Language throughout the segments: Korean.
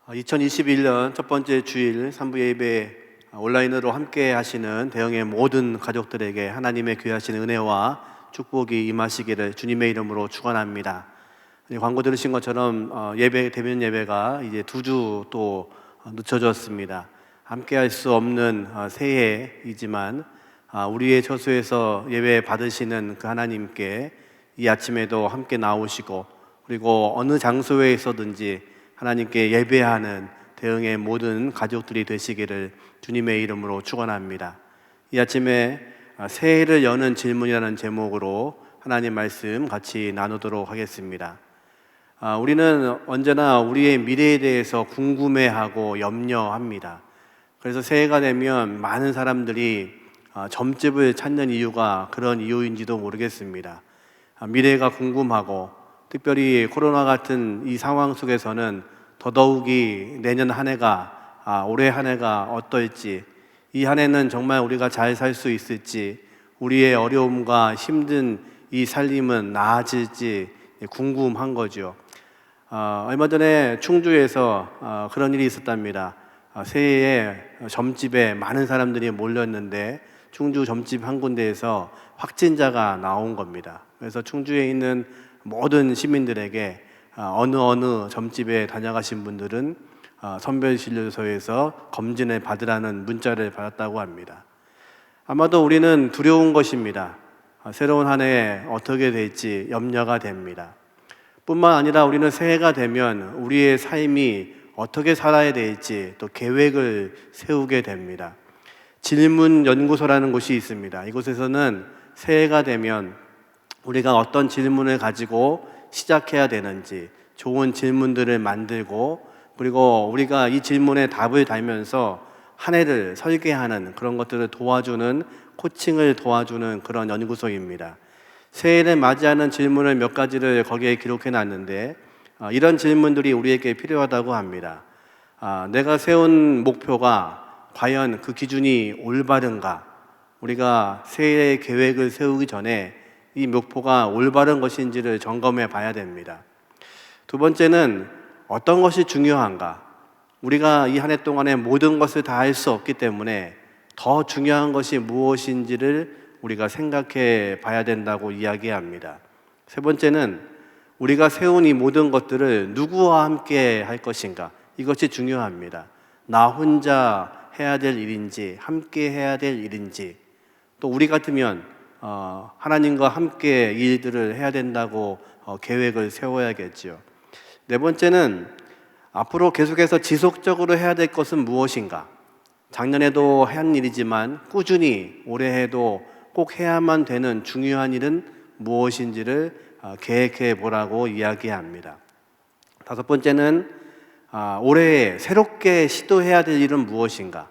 2021년 첫 번째 주일 3부 예배 온라인으로 함께 하시는 대형의 모든 가족들에게 하나님의 귀하신 은혜와 축복이 임하시기를 주님의 이름으로 축원합니다. 광고 들으신 것처럼 대면 예배가 이제 2주 또 늦춰졌습니다. 함께 할 수 없는 새해이지만 우리의 처소에서 예배 받으시는 그 하나님께 이 아침에도 함께 나오시고, 그리고 어느 장소에 있어든지 하나님께 예배하는 대형의 모든 가족들이 되시기를 주님의 이름으로 축원합니다. 이 아침에 새해를 여는 질문이라는 제목으로 하나님 말씀 같이 나누도록 하겠습니다. 우리는 언제나 우리의 미래에 대해서 궁금해하고 염려합니다. 그래서 새해가 되면 많은 사람들이 점집을 찾는 이유가 그런 이유인지도 모르겠습니다. 미래가 궁금하고, 특별히 코로나 같은 이 상황 속에서는 더더욱이 내년 한 해가, 올해 한 해가 어떨지, 이 한 해는 정말 우리가 잘 살 수 있을지, 우리의 어려움과 힘든 이 살림은 나아질지 궁금한 거죠. 얼마 전에 충주에서 그런 일이 있었답니다. 새해에 점집에 많은 사람들이 몰렸는데 충주 점집 한 군데에서 확진자가 나온 겁니다. 그래서 충주에 있는 모든 시민들에게 어느 점집에 다녀가신 분들은 선별진료소에서 검진을 받으라는 문자를 받았다고 합니다. 아마도 우리는 두려운 것입니다. 새로운 한 해 어떻게 될지 염려가 됩니다. 뿐만 아니라 우리는 새해가 되면 우리의 삶이 어떻게 살아야 될지 또 계획을 세우게 됩니다. 질문연구소라는 곳이 있습니다. 이곳에서는 새해가 되면 우리가 어떤 질문을 가지고 시작해야 되는지 좋은 질문들을 만들고, 그리고 우리가 이 질문에 답을 달면서 한 해를 설계하는 그런 것들을 도와주는, 코칭을 도와주는 그런 연구소입니다. 새해를 맞이하는 질문을 몇 가지를 거기에 기록해 놨는데 이런 질문들이 우리에게 필요하다고 합니다. 내가 세운 목표가 과연 그 기준이 올바른가? 우리가 새해 계획을 세우기 전에 이 목표가 올바른 것인지를 점검해 봐야 됩니다. 두 번째는 어떤 것이 중요한가? 우리가 이 한 해 동안에 모든 것을 다 할 수 없기 때문에 더 중요한 것이 무엇인지를 우리가 생각해 봐야 된다고 이야기합니다. 세 번째는 우리가 세운 이 모든 것들을 누구와 함께 할 것인가? 이것이 중요합니다. 나 혼자 해야 될 일인지 함께 해야 될 일인지, 또 우리 같으면 하나님과 함께 일들을 해야 된다고 계획을 세워야겠죠. 네 번째는 앞으로 계속해서 지속적으로 해야 될 것은 무엇인가? 작년에도 한 일이지만 꾸준히 올해 해도 꼭 해야만 되는 중요한 일은 무엇인지를 계획해 보라고 이야기합니다. 다섯 번째는 올해 새롭게 시도해야 될 일은 무엇인가?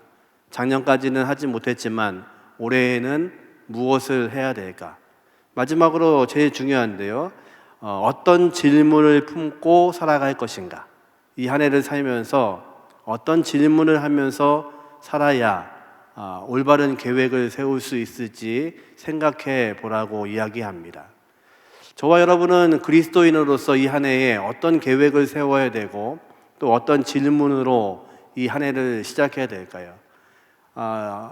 작년까지는 하지 못했지만 올해에는 무엇을 해야 될까? 마지막으로 제일 중요한데요, 어떤 질문을 품고 살아갈 것인가? 이 한 해를 살면서 어떤 질문을 하면서 살아야 올바른 계획을 세울 수 있을지 생각해 보라고 이야기합니다. 저와 여러분은 그리스도인으로서 이 한 해에 어떤 계획을 세워야 되고 또 어떤 질문으로 이 한 해를 시작해야 될까요?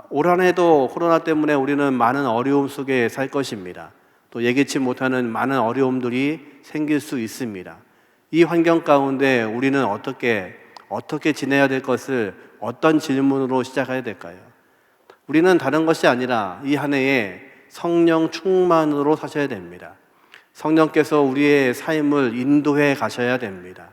올 한 해도 코로나 때문에 우리는 많은 어려움 속에 살 것입니다. 또 예기치 못하는 많은 어려움들이 생길 수 있습니다. 이 환경 가운데 우리는 어떻게 지내야 될 것을 어떤 질문으로 시작해야 될까요? 우리는 다른 것이 아니라 이 한 해에 성령 충만으로 사셔야 됩니다. 성령께서 우리의 삶을 인도해 가셔야 됩니다.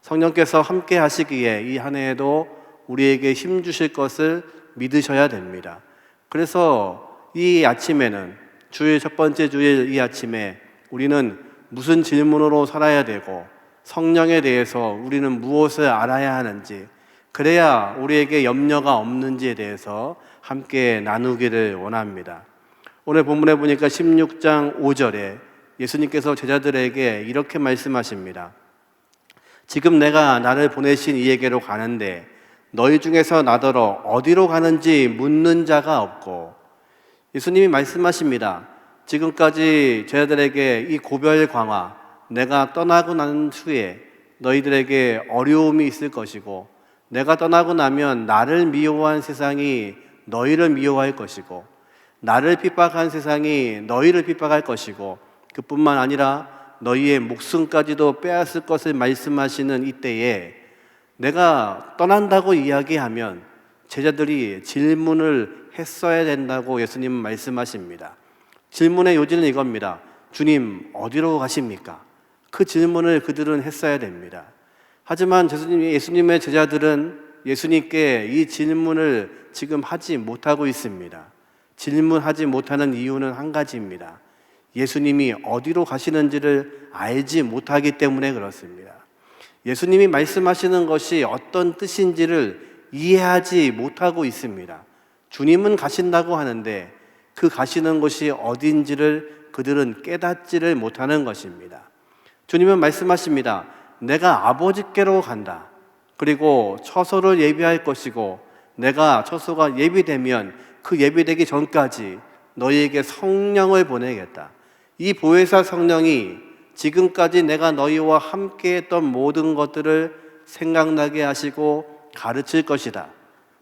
성령께서 함께 하시기에 이 한 해에도 우리에게 힘 주실 것을 믿으셔야 됩니다. 그래서 이 아침에는, 주일 첫 번째 주일 이 아침에 우리는 무슨 질문으로 살아야 되고 성령에 대해서 우리는 무엇을 알아야 하는지, 그래야 우리에게 염려가 없는지에 대해서 함께 나누기를 원합니다. 오늘 본문에 보니까 16장 5절에 예수님께서 제자들에게 이렇게 말씀하십니다. 지금 내가 나를 보내신 이에게로 가는데 너희 중에서 나더러 어디로 가는지 묻는 자가 없고, 예수님이 말씀하십니다. 지금까지 제자들에게 이 고별 광화, 내가 떠나고 난 후에 너희들에게 어려움이 있을 것이고 내가 떠나고 나면 나를 미워한 세상이 너희를 미워할 것이고 나를 핍박한 세상이 너희를 핍박할 것이고 그뿐만 아니라 너희의 목숨까지도 빼앗을 것을 말씀하시는 이때에 내가 떠난다고 이야기하면 제자들이 질문을 했어야 된다고 예수님은 말씀하십니다. 질문의 요지는 이겁니다. 주님, 어디로 가십니까? 그 질문을 그들은 했어야 됩니다. 하지만 예수님의 제자들은 예수님께 이 질문을 지금 하지 못하고 있습니다. 질문하지 못하는 이유는 한 가지입니다. 예수님이 어디로 가시는지를 알지 못하기 때문에 그렇습니다. 예수님이 말씀하시는 것이 어떤 뜻인지를 이해하지 못하고 있습니다. 주님은 가신다고 하는데 그 가시는 곳이 어딘지를 그들은 깨닫지를 못하는 것입니다. 주님은 말씀하십니다. 내가 아버지께로 간다. 그리고 처소를 예비할 것이고 내가 처소가 예비되면 그 예비되기 전까지 너희에게 성령을 보내겠다. 이 보혜사 성령이 지금까지 내가 너희와 함께 했던 모든 것들을 생각나게 하시고 가르칠 것이다.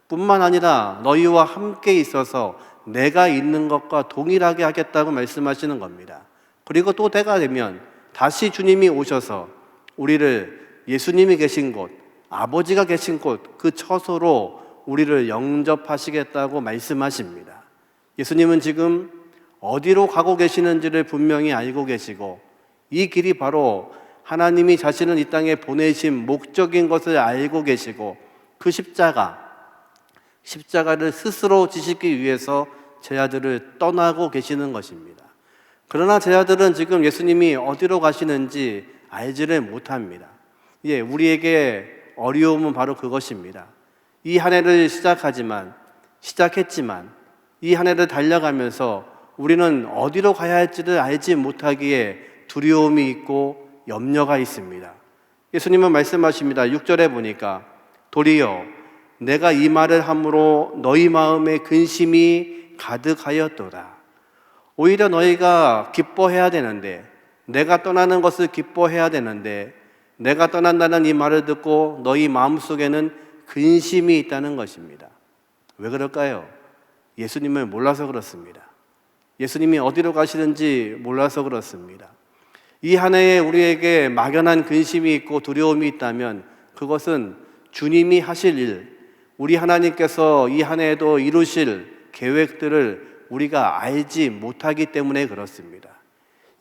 뿐만 아니라 너희와 함께 있어서 내가 있는 것과 동일하게 하겠다고 말씀하시는 겁니다. 그리고 또 때가 되면 다시 주님이 오셔서 우리를 예수님이 계신 곳, 아버지가 계신 곳, 그 처소로 우리를 영접하시겠다고 말씀하십니다. 예수님은 지금 어디로 가고 계시는지를 분명히 알고 계시고 이 길이 바로 하나님이 자신을 이 땅에 보내신 목적인 것을 알고 계시고 그 십자가를 스스로 지시기 위해서 제자들을 떠나고 계시는 것입니다. 그러나 제자들은 지금 예수님이 어디로 가시는지 알지를 못합니다. 우리에게 어려움은 바로 그것입니다. 이 한 해를 시작했지만 이 한 해를 달려가면서 우리는 어디로 가야 할지를 알지 못하기에 두려움이 있고 염려가 있습니다. 예수님은 말씀하십니다. 6절에 보니까 도리어 내가 이 말을 함으로 너희 마음에 근심이 가득하였도다. 오히려 너희가 기뻐해야 되는데 내가 떠나는 것을 기뻐해야 되는데 내가 떠난다는 이 말을 듣고 너희 마음속에는 근심이 있다는 것입니다. 왜 그럴까요? 예수님을 몰라서 그렇습니다. 예수님이 어디로 가시는지 몰라서 그렇습니다. 이 한 해에 우리에게 막연한 근심이 있고 두려움이 있다면 그것은 주님이 하실 일, 우리 하나님께서 이 한 해에도 이루실 계획들을 우리가 알지 못하기 때문에 그렇습니다.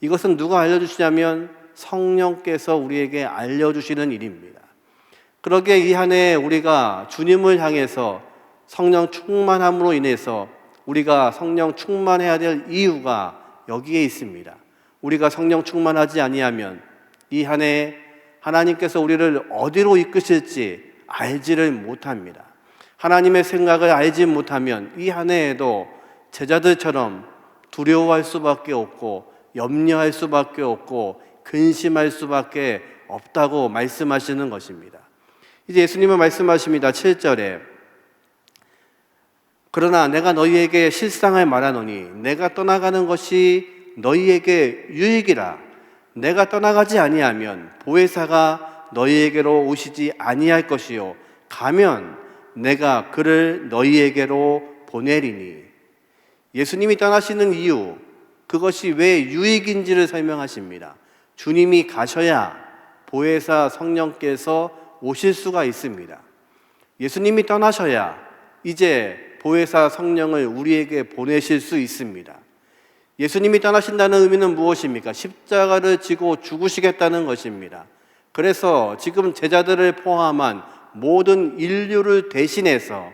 이것은 누가 알려주시냐면 성령께서 우리에게 알려주시는 일입니다. 그러기에 이 한 해에 우리가 주님을 향해서 성령 충만함으로 인해서 우리가 성령 충만해야 될 이유가 여기에 있습니다. 우리가 성령 충만하지 아니하면 이 한 해에 하나님께서 우리를 어디로 이끄실지 알지를 못합니다. 하나님의 생각을 알지 못하면 이 한 해에도 제자들처럼 두려워할 수밖에 없고 염려할 수밖에 없고 근심할 수밖에 없다고 말씀하시는 것입니다. 이제 예수님은 말씀하십니다. 7절에 그러나 내가 너희에게 실상을 말하노니 내가 떠나가는 것이 너희에게 유익이라. 내가 떠나가지 아니하면 보혜사가 너희에게로 오시지 아니할 것이요 가면 내가 그를 너희에게로 보내리니. 예수님이 떠나시는 이유, 그것이 왜 유익인지를 설명하십니다. 주님이 가셔야 보혜사 성령께서 오실 수가 있습니다. 예수님이 떠나셔야 이제 보혜사 성령을 우리에게 보내실 수 있습니다. 예수님이 떠나신다는 의미는 무엇입니까? 십자가를 지고 죽으시겠다는 것입니다. 그래서 지금 제자들을 포함한 모든 인류를 대신해서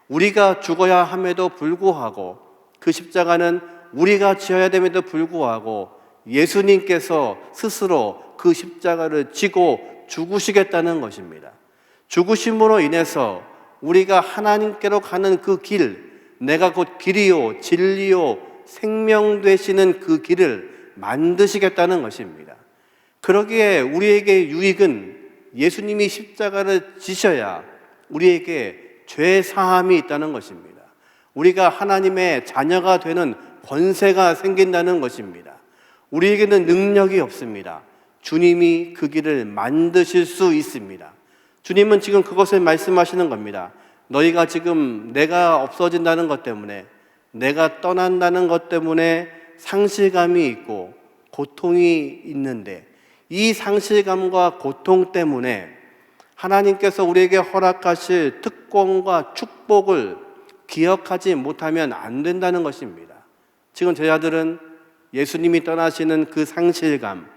우리가 죽어야 함에도 불구하고 그 십자가는 우리가 지어야 됨에도 불구하고 예수님께서 스스로 그 십자가를 지고 죽으시겠다는 것입니다. 죽으심으로 인해서 우리가 하나님께로 가는 그 길, 내가 곧 길이요 진리요 생명 되시는 그 길을 만드시겠다는 것입니다. 그러기에 우리에게 유익은 예수님이 십자가를 지셔야 우리에게 죄 사함이 있다는 것입니다. 우리가 하나님의 자녀가 되는 권세가 생긴다는 것입니다. 우리에게는 능력이 없습니다. 주님이 그 길을 만드실 수 있습니다. 주님은 지금 그것을 말씀하시는 겁니다. 너희가 지금 내가 없어진다는 것 때문에, 내가 떠난다는 것 때문에 상실감이 있고 고통이 있는데, 이 상실감과 고통 때문에 하나님께서 우리에게 허락하실 특권과 축복을 기억하지 못하면 안 된다는 것입니다. 지금 제자들은 예수님이 떠나시는 그 상실감,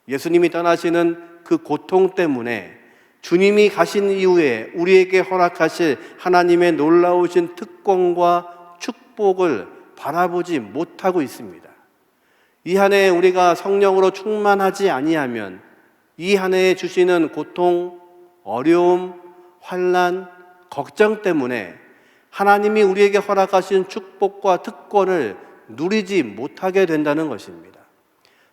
예수님이 떠나시는 그 고통 때문에 주님이 가신 이후에 우리에게 허락하실 하나님의 놀라우신 특권과 축복을 바라보지 못하고 있습니다. 이 한 해 우리가 성령으로 충만하지 아니하면 이 한 해에 주시는 고통, 어려움, 환난, 걱정 때문에 하나님이 우리에게 허락하신 축복과 특권을 누리지 못하게 된다는 것입니다.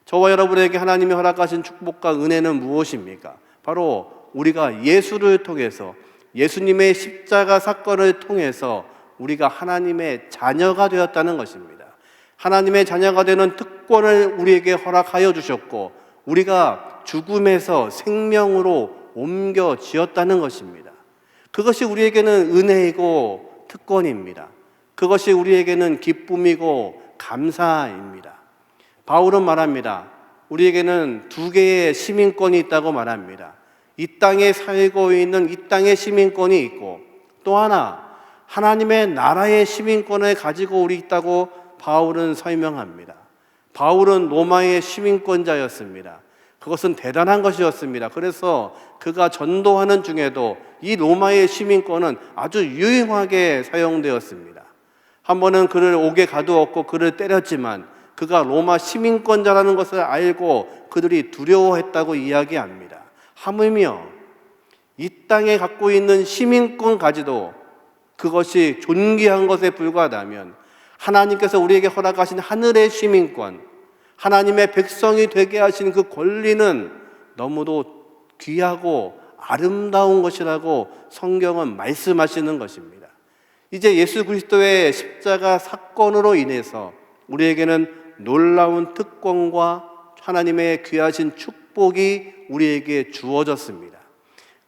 저와 여러분에게 하나님이 허락하신 축복과 은혜는 무엇입니까? 바로 우리가 예수를 통해서, 예수님의 십자가 사건을 통해서 우리가 하나님의 자녀가 되었다는 것입니다. 하나님의 자녀가 되는 특권을 우리에게 허락하여 주셨고, 우리가 죽음에서 생명으로 옮겨지었다는 것입니다. 그것이 우리에게는 은혜이고 특권입니다. 그것이 우리에게는 기쁨이고 감사입니다. 바울은 말합니다. 우리에게는 두 개의 시민권이 있다고 말합니다. 이 땅에 살고 있는 이 땅의 시민권이 있고, 또 하나 하나님의 나라의 시민권을 가지고 우리 있다고 바울은 설명합니다. 바울은 로마의 시민권자였습니다. 그것은 대단한 것이었습니다. 그래서 그가 전도하는 중에도 이 로마의 시민권은 아주 유용하게 사용되었습니다. 한 번은 그를 옥에 가두었고 그를 때렸지만 그가 로마 시민권자라는 것을 알고 그들이 두려워했다고 이야기합니다. 하물며 이 땅에 갖고 있는 시민권 가지도 그것이 존귀한 것에 불과하다면, 하나님께서 우리에게 허락하신 하늘의 시민권, 하나님의 백성이 되게 하신 그 권리는 너무도 귀하고 아름다운 것이라고 성경은 말씀하시는 것입니다. 이제 예수 그리스도의 십자가 사건으로 인해서 우리에게는 놀라운 특권과 하나님의 귀하신 축복이 우리에게 주어졌습니다.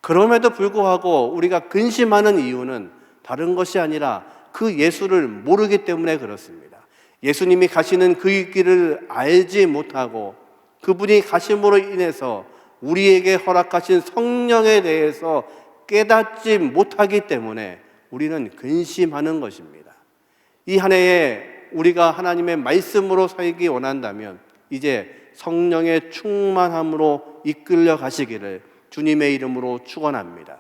그럼에도 불구하고 우리가 근심하는 이유는 다른 것이 아니라 그 예수를 모르기 때문에 그렇습니다. 예수님이 가시는 그 길을 알지 못하고 그분이 가심으로 인해서 우리에게 허락하신 성령에 대해서 깨닫지 못하기 때문에 우리는 근심하는 것입니다. 이 한 해에 우리가 하나님의 말씀으로 살기 원한다면 이제 성령의 충만함으로 이끌려 가시기를 주님의 이름으로 축원합니다.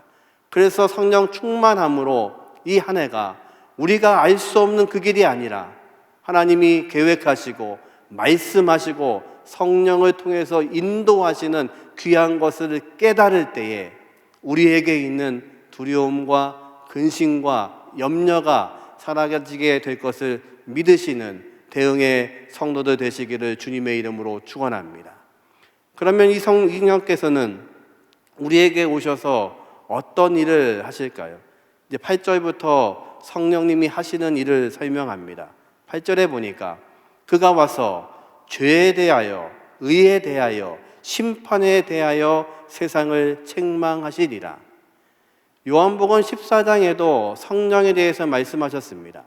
그래서 성령 충만함으로 이 한 해가 우리가 알 수 없는 그 길이 아니라 하나님이 계획하시고 말씀하시고 성령을 통해서 인도하시는 귀한 것을 깨달을 때에 우리에게 있는 두려움과 근심과 염려가 사라지게 될 것을 믿으시는 대응의 성도들 되시기를 주님의 이름으로 축원합니다. 그러면 이 성령께서는 우리에게 오셔서 어떤 일을 하실까요? 이제 8절부터 성령님이 하시는 일을 설명합니다. 8절에 보니까 그가 와서 죄에 대하여, 의에 대하여, 심판에 대하여 세상을 책망하시리라. 요한복음 14장에도 성령에 대해서 말씀하셨습니다.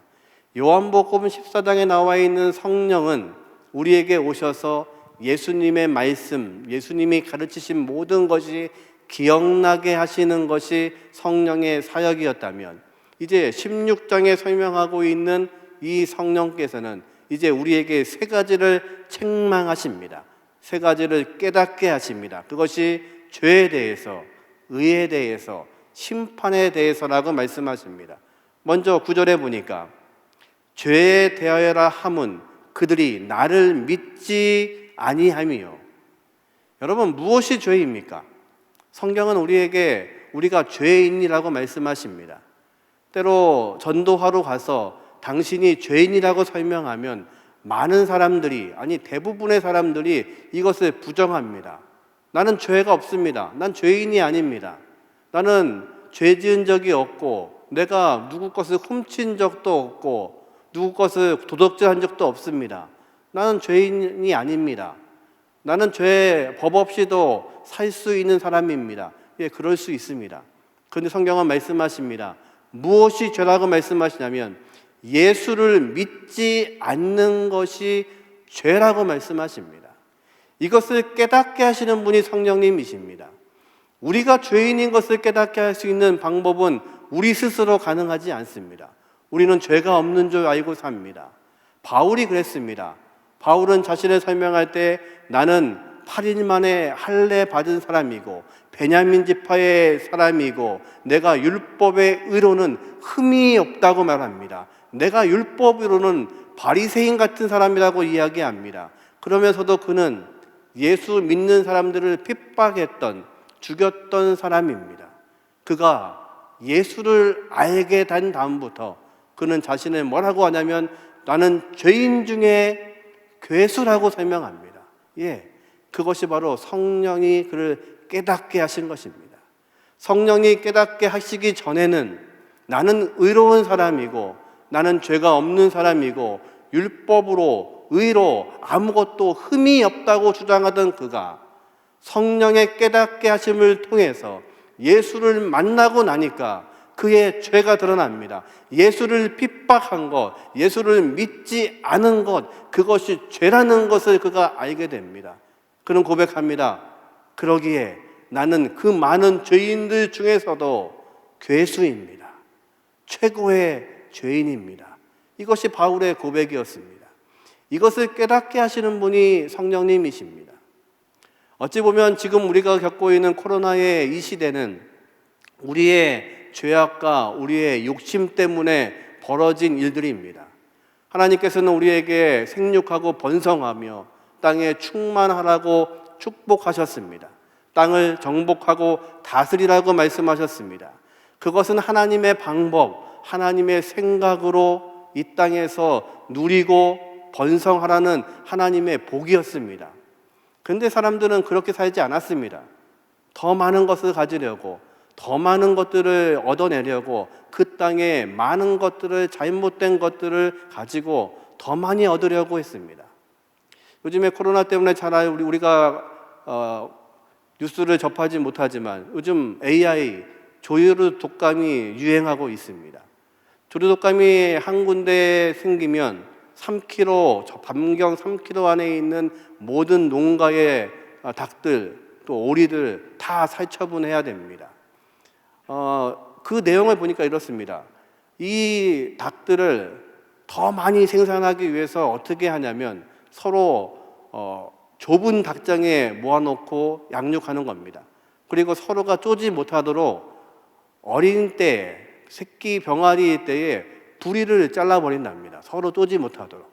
요한복음 14장에 나와 있는 성령은 우리에게 오셔서 예수님의 말씀, 예수님이 가르치신 모든 것이 기억나게 하시는 것이 성령의 사역이었다면, 이제 16장에 설명하고 있는 이 성령께서는 이제 우리에게 세 가지를 책망하십니다. 세 가지를 깨닫게 하십니다. 그것이 죄에 대해서, 의에 대해서, 심판에 대해서라고 말씀하십니다. 먼저 9절에 보니까 죄에 대하여라 함은 그들이 나를 믿지 아니함이요. 여러분, 무엇이 죄입니까? 성경은 우리에게 우리가 죄인이라고 말씀하십니다. 때로 전도하러 가서 당신이 죄인이라고 설명하면 많은 사람들이, 아니 대부분의 사람들이 이것을 부정합니다. 나는 죄가 없습니다. 난 죄인이 아닙니다. 나는 죄 지은 적이 없고 내가 누구 것을 훔친 적도 없고 누구 것을 도둑질한 적도 없습니다. 나는 죄인이 아닙니다. 나는 죄 법 없이도 살 수 있는 사람입니다. 예, 그럴 수 있습니다. 그런데 성경은 말씀하십니다. 무엇이 죄라고 말씀하시냐면 예수를 믿지 않는 것이 죄라고 말씀하십니다. 이것을 깨닫게 하시는 분이 성령님이십니다. 우리가 죄인인 것을 깨닫게 할 수 있는 방법은 우리 스스로 가능하지 않습니다. 우리는 죄가 없는 줄 알고 삽니다. 바울이 그랬습니다. 바울은 자신을 설명할 때 나는 8일 만에 할례 받은 사람이고 베냐민 지파의 사람이고 내가 율법의 의로는 흠이 없다고 말합니다. 내가 율법으로는 바리새인 같은 사람이라고 이야기합니다. 그러면서도 그는 예수 믿는 사람들을 핍박했던, 죽였던 사람입니다. 그가 예수를 알게 된 다음부터 그는 자신을 뭐라고 하냐면 나는 죄인 중에 괴수라고 설명합니다. 예, 그것이 바로 성령이 그를 깨닫게 하신 것입니다. 성령이 깨닫게 하시기 전에는 나는 의로운 사람이고 나는 죄가 없는 사람이고 율법으로 의로 아무것도 흠이 없다고 주장하던 그가 성령의 깨닫게 하심을 통해서 예수를 만나고 나니까 그의 죄가 드러납니다. 예수를 핍박한 것, 예수를 믿지 않은 것, 그것이 죄라는 것을 그가 알게 됩니다. 그는 고백합니다. 그러기에 나는 그 많은 죄인들 중에서도 괴수입니다. 최고의 죄인입니다. 이것이 바울의 고백이었습니다. 이것을 깨닫게 하시는 분이 성령님이십니다. 어찌 보면 지금 우리가 겪고 있는 코로나의 이 시대는 우리의 죄악과 우리의 욕심 때문에 벌어진 일들입니다. 하나님께서는 우리에게 생육하고 번성하며 땅에 충만하라고 축복하셨습니다. 땅을 정복하고 다스리라고 말씀하셨습니다. 그것은 하나님의 방법, 하나님의 생각으로 이 땅에서 누리고 번성하라는 하나님의 복이었습니다. 그런데 사람들은 그렇게 살지 않았습니다. 더 많은 것을 가지려고, 더 많은 것들을 얻어내려고 그 땅에 많은 것들을, 잘못된 것들을 가지고 더 많이 얻으려고 했습니다. 요즘에 코로나 때문에 잘 우리가 뉴스를 접하지 못하지만 요즘 AI, 조류 독감이 유행하고 있습니다. 조류 독감이 한 군데 생기면 3km, 반경 3km 안에 있는 모든 농가의 닭들, 또 오리들 다 살처분해야 됩니다. 그 내용을 보니까 이렇습니다. 이 닭들을 더 많이 생산하기 위해서 어떻게 하냐면 서로 좁은 닭장에 모아놓고 양육하는 겁니다. 그리고 서로가 쪼지 못하도록 어린 때, 새끼 병아리 때에 부리를 잘라버린답니다. 서로 쪼지 못하도록.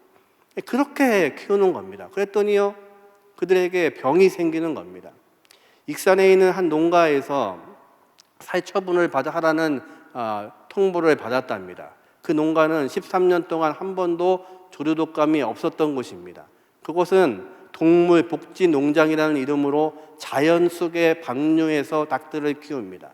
그렇게 키우는 겁니다. 그랬더니요, 그들에게 병이 생기는 겁니다. 익산에 있는 한 농가에서 살처분을 하라는 통보를 받았답니다. 그 농가는 13년 동안 한 번도 조류독감이 없었던 곳입니다. 그곳은 동물복지농장이라는 이름으로 자연 속에 방류해서 닭들을 키웁니다.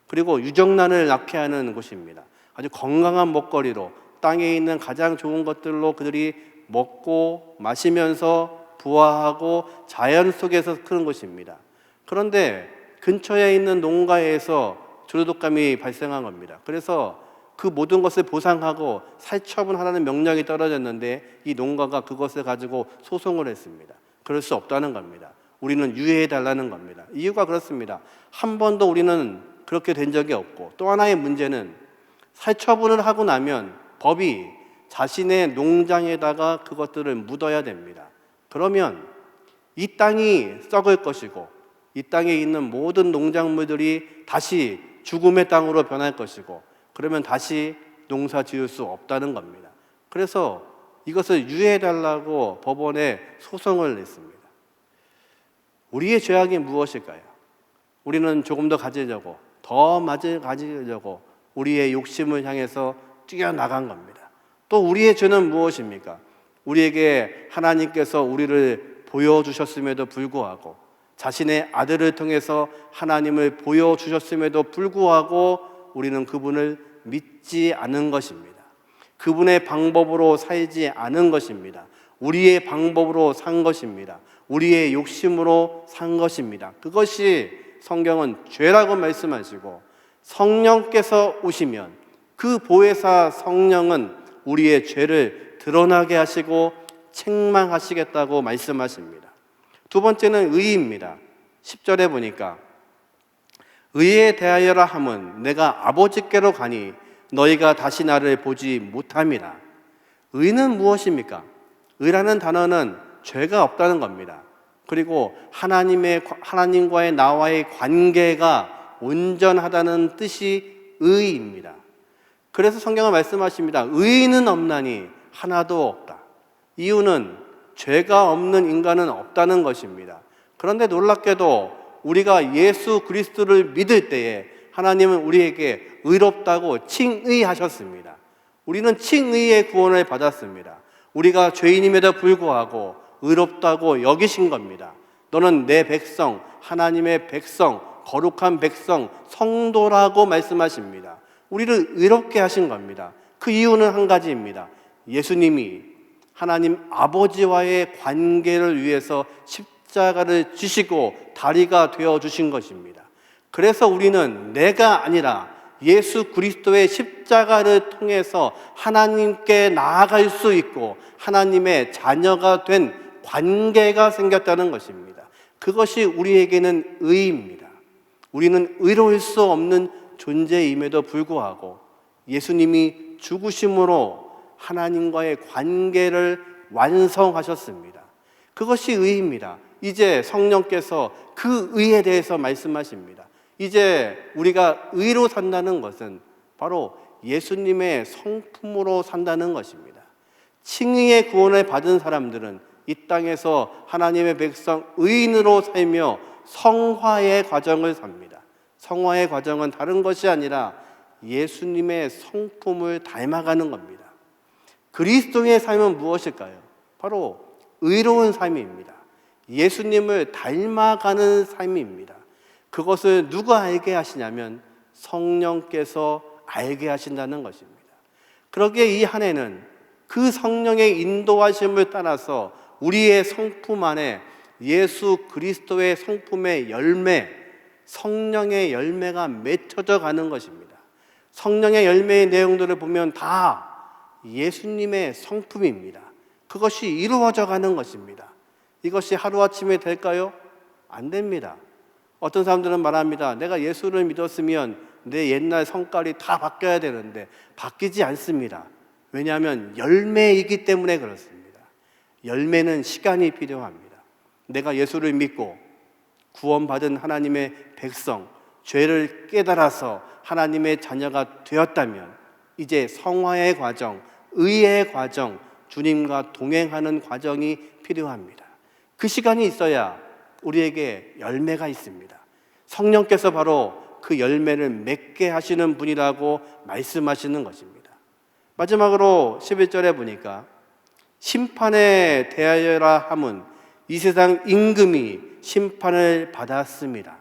그리고 유정란을 낳게 하는 곳입니다. 아주 건강한 먹거리로 땅에 있는 가장 좋은 것들로 그들이 먹고 마시면서 부화하고 자연 속에서 크는 곳입니다. 그런데 근처에 있는 농가에서 조류독감이 발생한 겁니다. 그래서 그 모든 것을 보상하고 살처분하라는 명령이 떨어졌는데 이 농가가 그것을 가지고 소송을 했습니다. 그럴 수 없다는 겁니다. 우리는 유예해달라는 겁니다. 이유가 그렇습니다. 한 번도 우리는 그렇게 된 적이 없고, 또 하나의 문제는 살처분을 하고 나면 법이 자신의 농장에다가 그것들을 묻어야 됩니다. 그러면 이 땅이 썩을 것이고 이 땅에 있는 모든 농작물들이 다시 죽음의 땅으로 변할 것이고, 그러면 다시 농사 지을 수 없다는 겁니다. 그래서 이것을 유예해달라고 법원에 소송을 냈습니다. 우리의 죄악이 무엇일까요? 우리는 조금 더 가지려고, 더 가지려고 우리의 욕심을 향해서 뛰어나간 겁니다. 또 우리의 죄는 무엇입니까? 우리에게 하나님께서 우리를 보여주셨음에도 불구하고, 자신의 아들을 통해서 하나님을 보여주셨음에도 불구하고 우리는 그분을 믿지 않은 것입니다. 그분의 방법으로 살지 않은 것입니다. 우리의 방법으로 산 것입니다. 우리의 욕심으로 산 것입니다. 그것이 성경은 죄라고 말씀하시고, 성령께서 오시면 그 보혜사 성령은 우리의 죄를 드러나게 하시고 책망하시겠다고 말씀하십니다. 두 번째는 의입니다. 10절에 보니까 의에 대하여라 함은 내가 아버지께로 가니 너희가 다시 나를 보지 못함이라. 의는 무엇입니까? 의라는 단어는 죄가 없다는 겁니다. 그리고 하나님과의 나와의 관계가 온전하다는 뜻이 의입니다. 그래서 성경은 말씀하십니다. 의인은 없나니 하나도 없다. 이유는 죄가 없는 인간은 없다는 것입니다. 그런데 놀랍게도 우리가 예수 그리스도를 믿을 때에 하나님은 우리에게 의롭다고 칭의하셨습니다. 우리는 칭의의 구원을 받았습니다. 우리가 죄인임에도 불구하고 의롭다고 여기신 겁니다. 너는 내 백성, 하나님의 백성, 거룩한 백성, 성도라고 말씀하십니다. 우리를 의롭게 하신 겁니다. 그 이유는 한 가지입니다. 예수님이 하나님 아버지와의 관계를 위해서 십자가를 지시고 다리가 되어주신 것입니다. 그래서 우리는 내가 아니라 예수 그리스도의 십자가를 통해서 하나님께 나아갈 수 있고 하나님의 자녀가 된 관계가 생겼다는 것입니다. 그것이 우리에게는 의입니다. 우리는 의로울 수 없는 존재임에도 불구하고 예수님이 죽으심으로 하나님과의 관계를 완성하셨습니다. 그것이 의입니다. 이제 성령께서 그 의에 대해서 말씀하십니다. 이제 우리가 의로 산다는 것은 바로 예수님의 성품으로 산다는 것입니다. 칭의의 구원을 받은 사람들은 이 땅에서 하나님의 백성 의인으로 살며 성화의 과정을 삽니다. 성화의 과정은 다른 것이 아니라 예수님의 성품을 닮아가는 겁니다. 그리스도의 삶은 무엇일까요? 바로 의로운 삶입니다. 예수님을 닮아가는 삶입니다. 그것을 누가 알게 하시냐면 성령께서 알게 하신다는 것입니다. 그러기에 이 한 해는 그 성령의 인도하심을 따라서 우리의 성품 안에 예수 그리스도의 성품의 열매, 성령의 열매가 맺혀져 가는 것입니다. 성령의 열매의 내용들을 보면 다 예수님의 성품입니다. 그것이 이루어져 가는 것입니다. 이것이 하루아침에 될까요? 안 됩니다. 어떤 사람들은 말합니다. 내가 예수를 믿었으면 내 옛날 성깔이 다 바뀌어야 되는데 바뀌지 않습니다. 왜냐하면 열매이기 때문에 그렇습니다. 열매는 시간이 필요합니다. 내가 예수를 믿고 구원받은 하나님의 백성, 죄를 깨달아서 하나님의 자녀가 되었다면 이제 성화의 과정, 의의 과정, 주님과 동행하는 과정이 필요합니다. 그 시간이 있어야 우리에게 열매가 있습니다. 성령께서 바로 그 열매를 맺게 하시는 분이라고 말씀하시는 것입니다. 마지막으로 11절에 보니까 심판에 대하여라 함은 이 세상 임금이 심판을 받았습니다.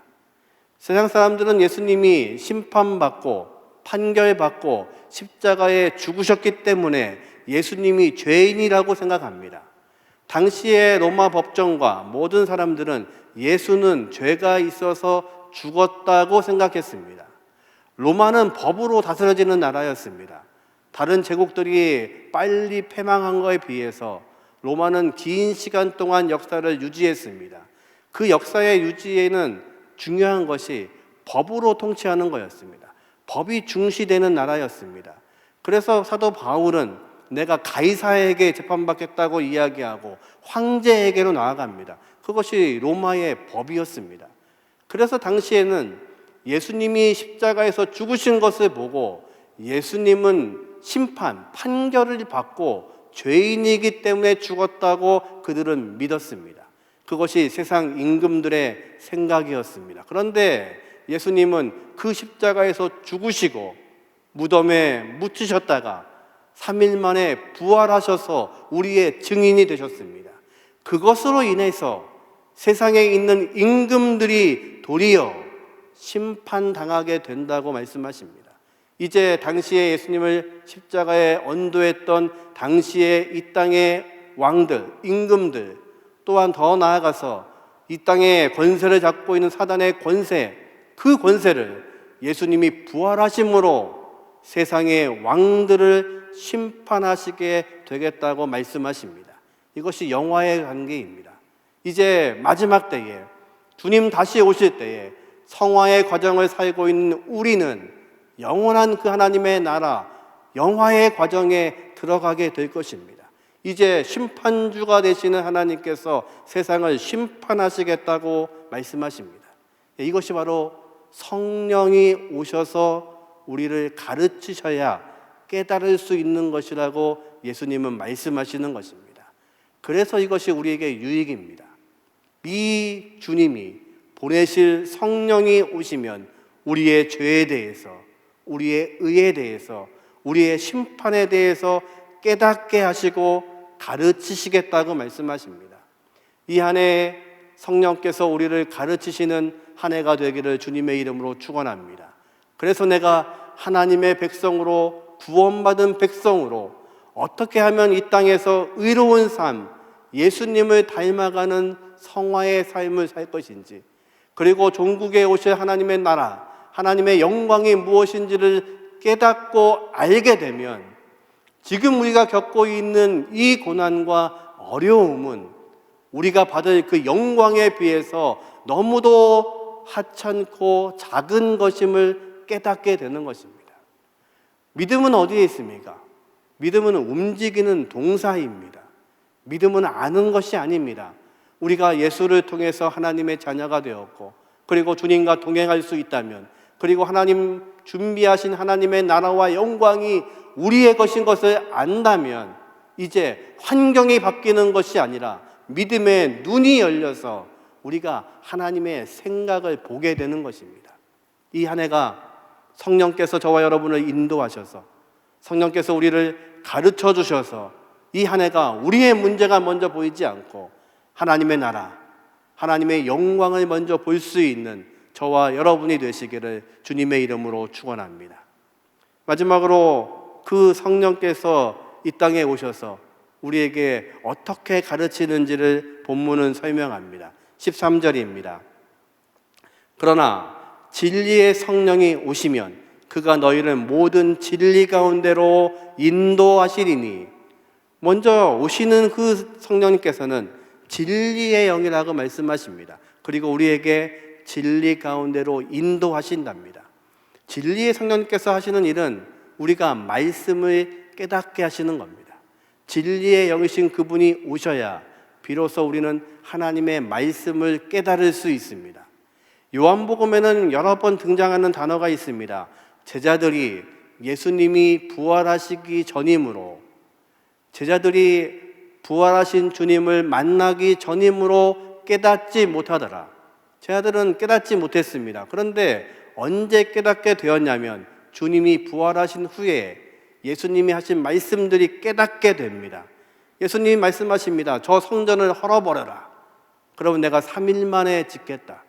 세상 사람들은 예수님이 심판받고 판결받고 십자가에 죽으셨기 때문에 예수님이 죄인이라고 생각합니다. 당시의 로마 법정과 모든 사람들은 예수는 죄가 있어서 죽었다고 생각했습니다. 로마는 법으로 다스려지는 나라였습니다. 다른 제국들이 빨리 패망한 것에 비해서 로마는 긴 시간 동안 역사를 유지했습니다. 그 역사의 유지에는 중요한 것이 법으로 통치하는 거였습니다. 법이 중시되는 나라였습니다. 그래서 사도 바울은 내가 가이사에게 재판받겠다고 이야기하고 황제에게로 나아갑니다. 그것이 로마의 법이었습니다. 그래서 당시에는 예수님이 십자가에서 죽으신 것을 보고 예수님은 심판, 판결을 받고 죄인이기 때문에 죽었다고 그들은 믿었습니다. 그것이 세상 임금들의 생각이었습니다. 그런데 예수님은 그 십자가에서 죽으시고 무덤에 묻히셨다가 3일 만에 부활하셔서 우리의 증인이 되셨습니다. 그것으로 인해서 세상에 있는 임금들이 도리어 심판당하게 된다고 말씀하십니다. 이제 당시에 예수님을 십자가에 언도했던 당시에 이 땅의 왕들, 임금들, 또한 더 나아가서 이 땅에 권세를 잡고 있는 사단의 권세, 그 권세를 예수님이 부활하심으로 세상의 왕들을 심판하시게 되겠다고 말씀하십니다. 이것이 영화의 관계입니다. 이제 마지막 때에 주님 다시 오실 때에 성화의 과정을 살고 있는 우리는 영원한 그 하나님의 나라, 영화의 과정에 들어가게 될 것입니다. 이제 심판주가 되시는 하나님께서 세상을 심판하시겠다고 말씀하십니다. 이것이 바로 성령이 오셔서 우리를 가르치셔야 깨달을 수 있는 것이라고 예수님은 말씀하시는 것입니다. 그래서 이것이 우리에게 유익입니다. 이 주님이 보내실 성령이 오시면 우리의 죄에 대해서, 우리의 의에 대해서, 우리의 심판에 대해서 깨닫게 하시고 가르치시겠다고 말씀하십니다. 이 한 해 성령께서 우리를 가르치시는 한 해가 되기를 주님의 이름으로 축원합니다. 그래서 내가 하나님의 백성으로, 구원받은 백성으로 어떻게 하면 이 땅에서 의로운 삶, 예수님을 닮아가는 성화의 삶을 살 것인지, 그리고 종국에 오실 하나님의 나라, 하나님의 영광이 무엇인지를 깨닫고 알게 되면 지금 우리가 겪고 있는 이 고난과 어려움은 우리가 받을 그 영광에 비해서 너무도 하찮고 작은 것임을 깨닫게 되는 것입니다. 믿음은 어디에 있습니까? 믿음은 움직이는 동사입니다. 믿음은 아는 것이 아닙니다. 우리가 예수를 통해서 하나님의 자녀가 되었고, 그리고 주님과 동행할 수 있다면, 그리고 하나님 준비하신 하나님의 나라와 영광이 우리의 것인 것을 안다면 이제 환경이 바뀌는 것이 아니라 믿음의 눈이 열려서 우리가 하나님의 생각을 보게 되는 것입니다. 이 한 해가 성령께서 저와 여러분을 인도하셔서, 성령께서 우리를 가르쳐 주셔서 이 한 해가 우리의 문제가 먼저 보이지 않고 하나님의 나라, 하나님의 영광을 먼저 볼 수 있는 저와 여러분이 되시기를 주님의 이름으로 축원합니다. 마지막으로 그 성령께서 이 땅에 오셔서 우리에게 어떻게 가르치는지를 본문은 설명합니다. 13절입니다. 그러나 진리의 성령이 오시면 그가 너희를 모든 진리 가운데로 인도하시리니, 먼저 오시는 그 성령님께서는 진리의 영이라고 말씀하십니다. 그리고 우리에게 진리 가운데로 인도하신답니다. 진리의 성령님께서 하시는 일은 우리가 말씀을 깨닫게 하시는 겁니다. 진리의 영이신 그분이 오셔야 비로소 우리는 하나님의 말씀을 깨달을 수 있습니다. 요한복음에는 여러 번 등장하는 단어가 있습니다. 제자들이 예수님이 부활하시기 전이므로, 제자들이 부활하신 주님을 만나기 전이므로 깨닫지 못하더라. 제자들은 깨닫지 못했습니다. 그런데 언제 깨닫게 되었냐면 주님이 부활하신 후에 예수님이 하신 말씀들이 깨닫게 됩니다. 예수님이 말씀하십니다. 저 성전을 헐어버려라. 그러면 내가 3일 만에 짓겠다.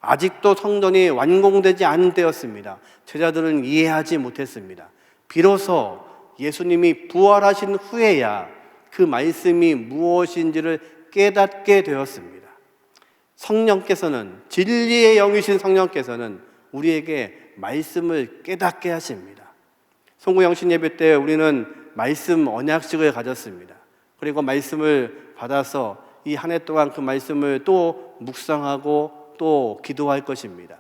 아직도 성전이 완공되지 않은 때였습니다. 제자들은 이해하지 못했습니다. 비로소 예수님이 부활하신 후에야 그 말씀이 무엇인지를 깨닫게 되었습니다. 성령께서는, 진리의 영이신 성령께서는 우리에게 말씀을 깨닫게 하십니다. 송구영신 예배 때 우리는 말씀 언약식을 가졌습니다. 그리고 말씀을 받아서 이 한 해 동안 그 말씀을 또 묵상하고 또 기도할 것입니다.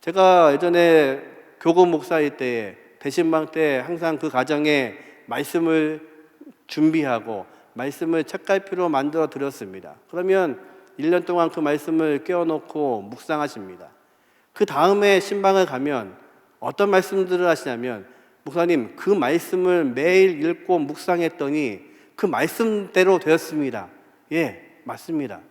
제가 예전에 교구 목사일 때에 대신방 때 항상 그 가정에 말씀을 준비하고 말씀을 책갈피로 만들어 드렸습니다. 그러면 1년 동안 그 말씀을 깨워놓고 묵상하십니다. 그 다음에 신방을 가면 어떤 말씀들을 하시냐면, 목사님 그 말씀을 매일 읽고 묵상했더니 그 말씀대로 되었습니다. 예, 맞습니다.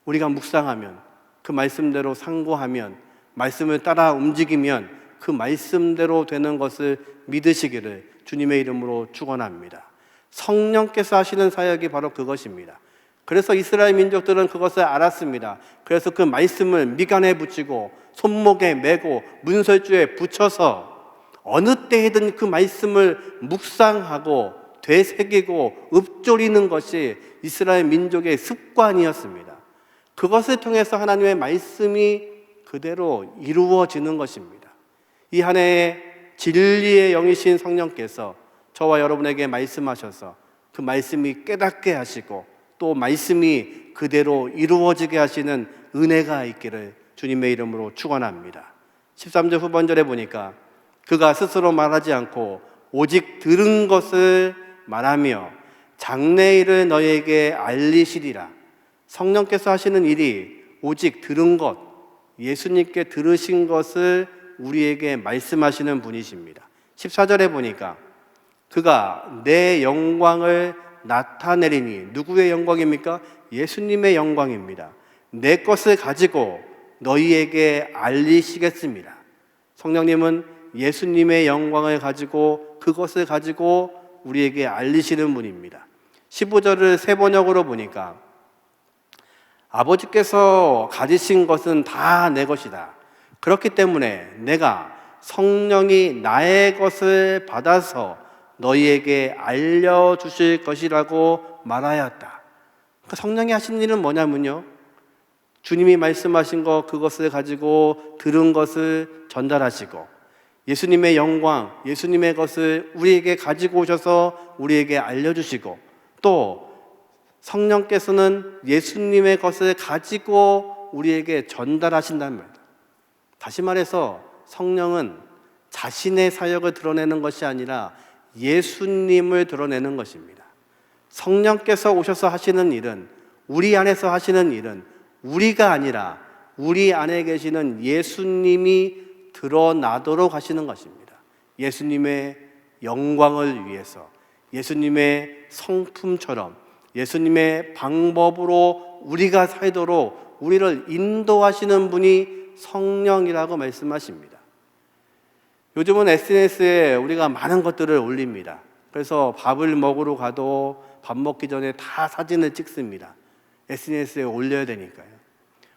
우리가 묵상하면, 그 말씀대로 상고하면, 말씀을 따라 움직이면 그 말씀대로 되는 것을 믿으시기를 주님의 이름으로 축원합니다. 성령께서 하시는 사역이 바로 그것입니다. 그래서 이스라엘 민족들은 그것을 알았습니다. 그래서 그 말씀을 미간에 붙이고 손목에 메고 문설주에 붙여서 어느 때이든 그 말씀을 묵상하고 되새기고 읊조리는 것이 이스라엘 민족의 습관이었습니다. 그것을 통해서 하나님의 말씀이 그대로 이루어지는 것입니다. 이 한 해에 진리의 영이신 성령께서 저와 여러분에게 말씀하셔서 그 말씀이 깨닫게 하시고 또 말씀이 그대로 이루어지게 하시는 은혜가 있기를 주님의 이름으로 축원합니다. 13절 후반절에 보니까 그가 스스로 말하지 않고 오직 들은 것을 말하며 장래일을 너희에게 알리시리라. 성령께서 하시는 일이 오직 들은 것, 예수님께 들으신 것을 우리에게 말씀하시는 분이십니다. 14절에 보니까 그가 내 영광을 나타내리니, 누구의 영광입니까? 예수님의 영광입니다. 내 것을 가지고 너희에게 알리시겠습니다. 성령님은 예수님의 영광을 가지고 그것을 가지고 우리에게 알리시는 분입니다. 15절을 세 번역으로 보니까 아버지께서 가지신 것은 다 내 것이다. 그렇기 때문에 내가 성령이 나의 것을 받아서 너희에게 알려주실 것이라고 말하였다. 그러니까 성령이 하신 일은 뭐냐면요, 주님이 말씀하신 것, 그것을 가지고 들은 것을 전달하시고 예수님의 영광, 예수님의 것을 우리에게 가지고 오셔서 우리에게 알려주시고 또 성령께서는 예수님의 것을 가지고 우리에게 전달하신다는 말입니다. 다시 말해서 성령은 자신의 사역을 드러내는 것이 아니라 예수님을 드러내는 것입니다. 성령께서 오셔서 하시는 일은, 우리 안에서 하시는 일은 우리가 아니라 우리 안에 계시는 예수님이 드러나도록 하시는 것입니다. 예수님의 영광을 위해서, 예수님의 성품처럼, 예수님의 방법으로 우리가 살도록 우리를 인도하시는 분이 성령이라고 말씀하십니다. 요즘은 SNS에 우리가 많은 것들을 올립니다. 그래서 밥을 먹으러 가도 밥 먹기 전에 다 사진을 찍습니다. SNS에 올려야 되니까요.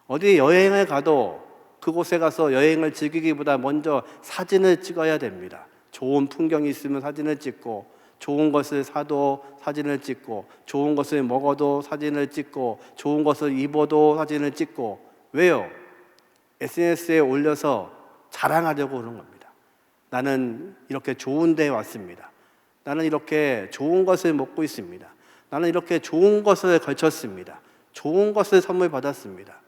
어디 여행을 가도 그곳에 가서 여행을 즐기기보다 먼저 사진을 찍어야 됩니다. 좋은 풍경이 있으면 사진을 찍고, 좋은 것을 사도 사진을 찍고, 좋은 것을 먹어도 사진을 찍고, 좋은 것을 입어도 사진을 찍고. 왜요? SNS에 올려서 자랑하려고 그러는 겁니다. 나는 이렇게 좋은 데에 왔습니다. 나는 이렇게 좋은 것을 먹고 있습니다. 나는 이렇게 좋은 것을 걸쳤습니다. 좋은 것을 선물 받았습니다.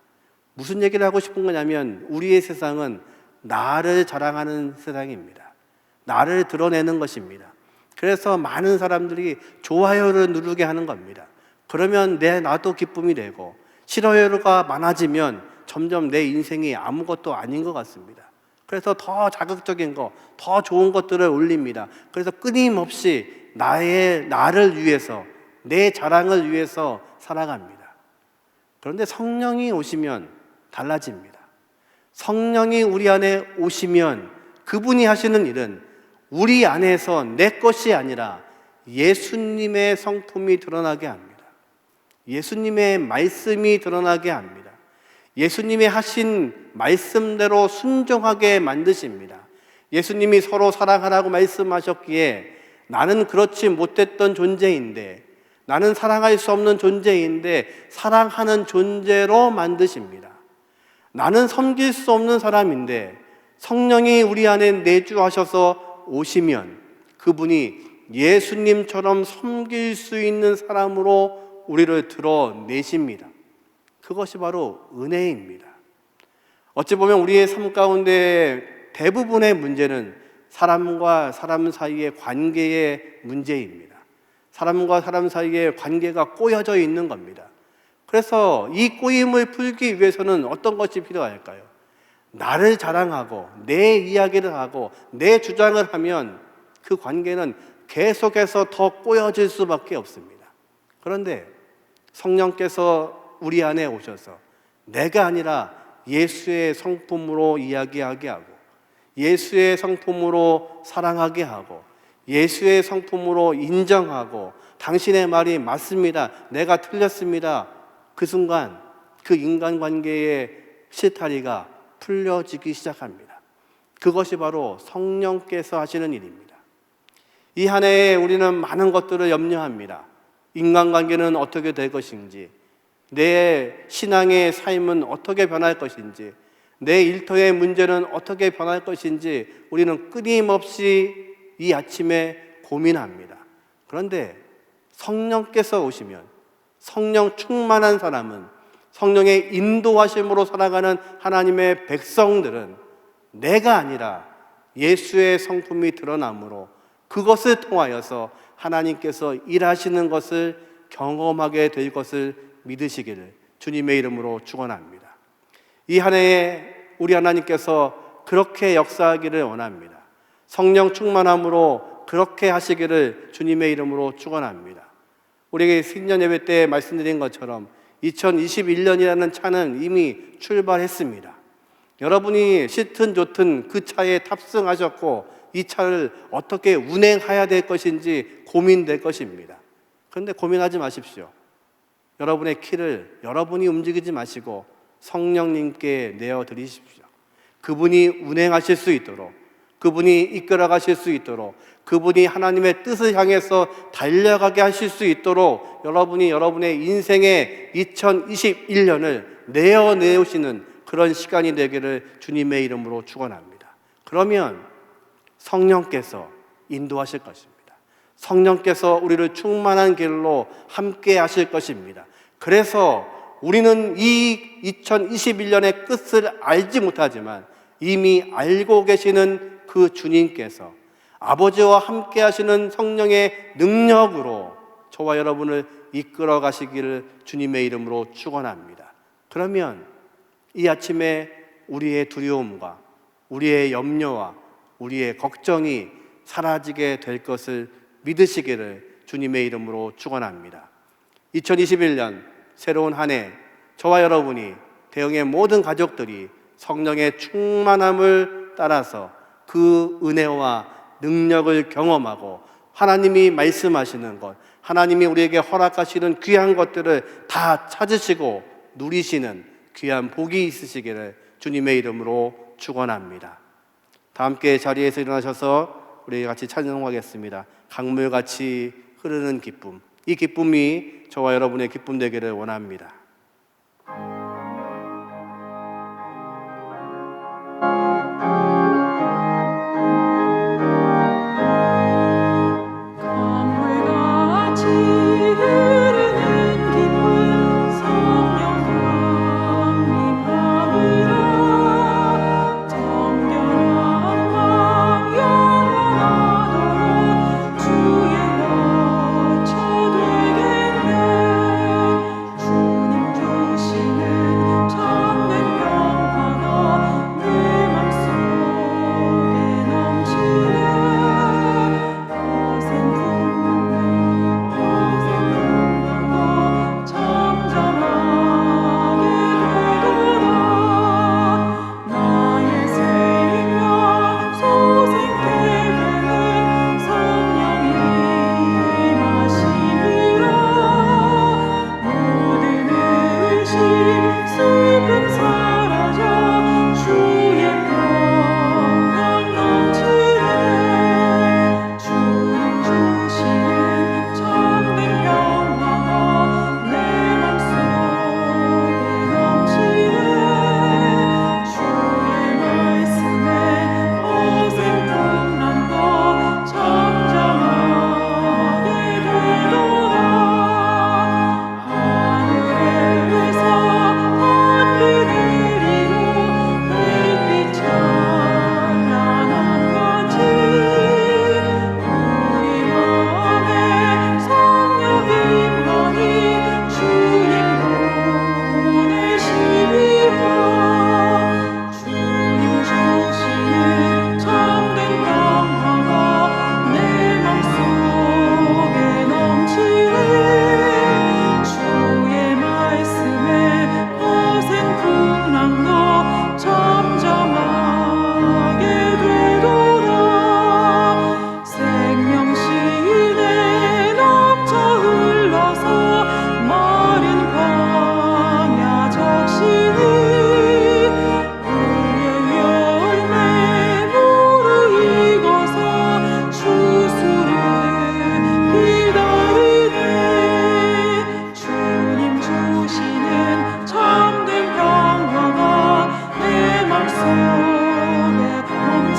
무슨 얘기를 하고 싶은 거냐면 우리의 세상은 나를 자랑하는 세상입니다. 나를 드러내는 것입니다. 그래서 많은 사람들이 좋아요를 누르게 하는 겁니다. 그러면 나도 기쁨이 되고, 싫어요가 많아지면 점점 내 인생이 아무것도 아닌 것 같습니다. 그래서 더 자극적인 거, 더 좋은 것들을 올립니다. 그래서 끊임없이 나를 위해서, 내 자랑을 위해서 살아갑니다. 그런데 성령이 오시면 달라집니다. 성령이 우리 안에 오시면 그분이 하시는 일은 우리 안에서 내 것이 아니라 예수님의 성품이 드러나게 합니다. 예수님의 말씀이 드러나게 합니다. 예수님이 하신 말씀대로 순종하게 만드십니다. 예수님이 서로 사랑하라고 말씀하셨기에 나는 그렇지 못했던 존재인데, 나는 사랑할 수 없는 존재인데 사랑하는 존재로 만드십니다. 나는 섬길 수 없는 사람인데 성령이 우리 안에 내주하셔서 오시면 그분이 예수님처럼 섬길 수 있는 사람으로 우리를 드러내십니다. 그것이 바로 은혜입니다. 어찌 보면 우리의 삶 가운데 대부분의 문제는 사람과 사람 사이의 관계의 문제입니다. 사람과 사람 사이의 관계가 꼬여져 있는 겁니다. 그래서 이 꼬임을 풀기 위해서는 어떤 것이 필요할까요? 나를 자랑하고 내 이야기를 하고 내 주장을 하면 그 관계는 계속해서 더 꼬여질 수밖에 없습니다. 그런데 성령께서 우리 안에 오셔서 내가 아니라 예수의 성품으로 이야기하게 하고, 예수의 성품으로 사랑하게 하고, 예수의 성품으로 인정하고, 당신의 말이 맞습니다, 내가 틀렸습니다, 그 순간 그 인간관계의 실타리가 풀려지기 시작합니다. 그것이 바로 성령께서 하시는 일입니다. 이 한 해에 우리는 많은 것들을 염려합니다. 인간관계는 어떻게 될 것인지, 내 신앙의 삶은 어떻게 변할 것인지, 내 일터의 문제는 어떻게 변할 것인지 우리는 끊임없이 이 아침에 고민합니다. 그런데 성령께서 오시면, 성령 충만한 사람은, 성령의 인도하심으로 살아가는 하나님의 백성들은 내가 아니라 예수의 성품이 드러나므로 그것을 통하여서 하나님께서 일하시는 것을 경험하게 될 것을 믿으시기를 주님의 이름으로 축원합니다. 이 한 해에 우리 하나님께서 그렇게 역사하기를 원합니다. 성령 충만함으로 그렇게 하시기를 주님의 이름으로 축원합니다. 우리에게 신년 예배 때 말씀드린 것처럼 2021년이라는 차는 이미 출발했습니다. 여러분이 싫든 좋든 그 차에 탑승하셨고 이 차를 어떻게 운행해야 될 것인지 고민될 것입니다. 그런데 고민하지 마십시오. 여러분의 키를 여러분이 움직이지 마시고 성령님께 내어드리십시오. 그분이 운행하실 수 있도록, 그분이 이끌어 가실 수 있도록, 그분이 하나님의 뜻을 향해서 달려가게 하실 수 있도록 여러분이 여러분의 인생의 2021년을 내어내오시는 그런 시간이 되기를 주님의 이름으로 축원합니다. 그러면 성령께서 인도하실 것입니다. 성령께서 우리를 충만한 길로 함께 하실 것입니다. 그래서 우리는 이 2021년의 끝을 알지 못하지만 이미 알고 계시는 그 주님께서 아버지와 함께 하시는 성령의 능력으로 저와 여러분을 이끌어 가시기를 주님의 이름으로 축원합니다. 그러면 이 아침에 우리의 두려움과 우리의 염려와 우리의 걱정이 사라지게 될 것을 믿으시기를 주님의 이름으로 축원합니다. 2021년 새로운 한 해 저와 여러분이 대형의 모든 가족들이 성령의 충만함을 따라서 그 은혜와 능력을 경험하고 하나님이 말씀하시는 것, 하나님이 우리에게 허락하시는 귀한 것들을 다 찾으시고 누리시는 귀한 복이 있으시기를 주님의 이름으로 축원합니다. 다 함께 자리에서 일어나셔서 우리 같이 찬양하겠습니다. 강물같이 흐르는 기쁨, 이 기쁨이 저와 여러분의 기쁨 되기를 원합니다. 주의 여처 되겠네. 주님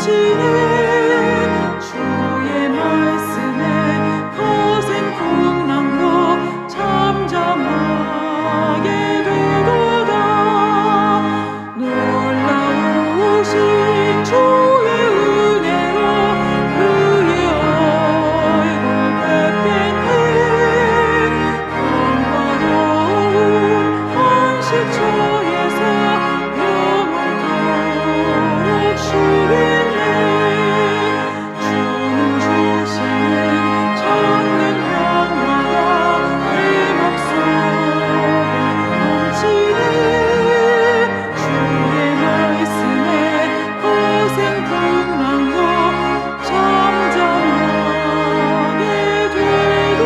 넘치네. 주의 말씀에 거센 풍랑도 잠잠하게 되도다. 놀라우신 주의 은혜로 그의 얼굴 뵙겠네. 평화로운 안식처에서 영원토록 쉬겠네. 주는 주시는 참된 평화가 내 맘속에 넘치네. 주의 말씀에 거센 풍랑도 잠잠하게 되도다.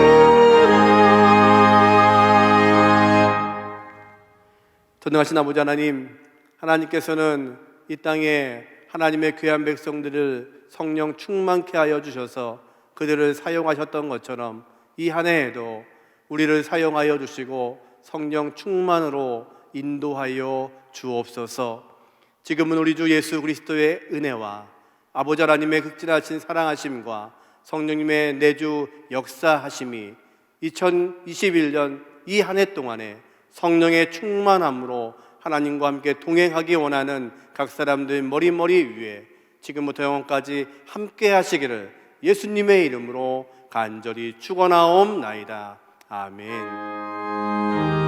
전능하신 아버지 하나님, 하나님께서는 이 땅에 하나님의 귀한 백성들을 성령 충만케 하여 주셔서 그들을 사용하셨던 것처럼 이 한 해에도 우리를 사용하여 주시고 성령 충만으로 인도하여 주옵소서. 지금은 우리 주 예수 그리스도의 은혜와 아버지 하나님의 극진하신 사랑하심과 성령님의 내주 역사하심이 2021년 이 한 해 동안에 성령의 충만함으로 하나님과 함께 동행하기 원하는 각 사람들 머리 위에 지금부터 영원까지 함께 하시기를 예수님의 이름으로 간절히 축원하옵나이다. 아멘.